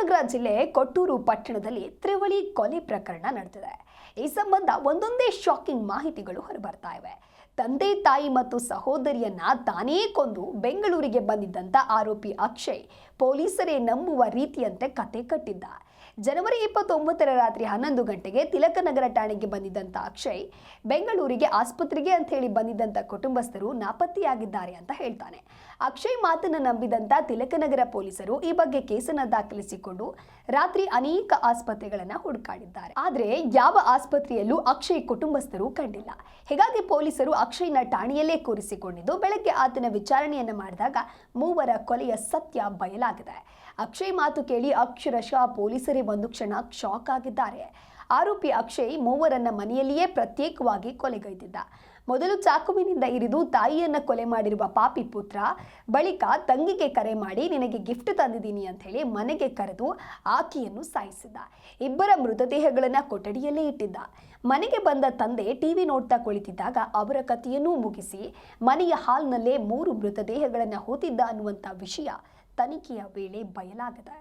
ಚಿತ್ರನಗರ ಜಿಲ್ಲೆ ಕೊಟ್ಟೂರು ಪಟ್ಟಣದಲ್ಲಿ ತ್ರಿವಳಿ ಕೊಲೆ ಪ್ರಕರಣ ನಡೆದಿದೆ. ಈ ಸಂಬಂಧ ಒಂದೊಂದೇ ಶಾಕಿಂಗ್ ಮಾಹಿತಿಗಳು ಹೊರಬರ್ತಾ ಇವೆ. ತಂದೆ ತಾಯಿ ಮತ್ತು ಸಹೋದರಿಯನ್ನ ತಾನೇ ಕೊಂದು ಬೆಂಗಳೂರಿಗೆ ಬಂದಿದ್ದಂತ ಆರೋಪಿ ಅಕ್ಷಯ್ ಪೊಲೀಸರೇ ನಂಬುವ ರೀತಿಯಂತೆ ಕತೆ ಕಟ್ಟಿದ್ದ. ಜನವರಿ 29ರ ರಾತ್ರಿ 11 ಗಂಟೆಗೆ ತಿಲಕನಗರ ಠಾಣೆಗೆ ಬಂದಿದ್ದಂತ ಅಕ್ಷಯ್ ಬೆಂಗಳೂರಿಗೆ ಆಸ್ಪತ್ರೆಗೆ ಅಂತ ಹೇಳಿ ಬಂದಿದ್ದಂತ ಕುಟುಂಬಸ್ಥರು ನಾಪತ್ತೆಯಾಗಿದ್ದಾರೆ ಅಂತ ಹೇಳ್ತಾನೆ. ಅಕ್ಷಯ್ ಮಾತನ್ನ ನಂಬಿದಂತ ತಿಲಕನಗರ ಪೊಲೀಸರು ಈ ಬಗ್ಗೆ ಕೇಸನ್ನ ದಾಖಲಿಸಿಕೊಂಡು ರಾತ್ರಿ ಅನೇಕ ಆಸ್ಪತ್ರೆಗಳನ್ನ ಹುಡುಕಾಡಿದ್ದಾರೆ. ಆದ್ರೆ ಯಾವ ಆಸ್ಪತ್ರೆಯಲ್ಲೂ ಅಕ್ಷಯ್ ಕುಟುಂಬಸ್ಥರು ಕಂಡಿಲ್ಲ. ಹೀಗಾಗಿ ಪೊಲೀಸರು ಅಕ್ಷಯ್ನ ಠಾಣೆಯಲ್ಲೇ ಕೂರಿಸಿಕೊಂಡಿದ್ದು ಬೆಳಗ್ಗೆ ಆತನ ವಿಚಾರಣೆಯನ್ನ ಮಾಡಿದಾಗ ಮೂವರ ಕೊಲೆಯ ಸತ್ಯ ಬಯಲಾಗಿದೆ. ಅಕ್ಷಯ್ ಮಾತು ಕೇಳಿ ಅಕ್ಷರಶಃ ಪೊಲೀಸರೇ ಒಂದು ಕ್ಷಣ ಶಾಕ್ ಆಗಿದ್ದಾರೆ. ಆರೋಪಿ ಅಕ್ಷಯ್ ಮೂವರನ್ನ ಮನೆಯಲ್ಲಿಯೇ ಪ್ರತ್ಯೇಕವಾಗಿ ಕೊಲೆಗೈದಿದ್ದ. ಮೊದಲು ಚಾಕುವಿನಿಂದ ಇರಿದು ತಾಯಿಯನ್ನ ಕೊಲೆ ಮಾಡಿರುವ ಪಾಪಿ ಪುತ್ರ ಬಳಿಕ ತಂಗಿಗೆ ಕರೆ ಮಾಡಿ ನಿನಗೆ ಗಿಫ್ಟ್ ತಂದಿದ್ದೀನಿ ಅಂತ ಹೇಳಿ ಮನೆಗೆ ಕರೆದು ಆಕೆಯನ್ನು ಸಾಯಿಸಿದ್ದ. ಇಬ್ಬರ ಮೃತದೇಹಗಳನ್ನ ಕೊಠಡಿಯಲ್ಲೇ ಇಟ್ಟಿದ್ದ. ಮನೆಗೆ ಬಂದ ತಂದೆ ಟಿವಿ ನೋಡ್ತಾ ಕುಳಿತಿದ್ದಾಗ ಅವರ ಕಥೆಯನ್ನೂ ಮುಗಿಸಿ ಮನೆಯ ಹಾಲ್ನಲ್ಲೇ 3 ಮೃತದೇಹಗಳನ್ನ ಹೂತಿದ್ದ ಅನ್ನುವಂಥ ವಿಷಯ ತನಿಖೆಯ ವೇಳೆ ಬಯಲಾಗಿದೆ.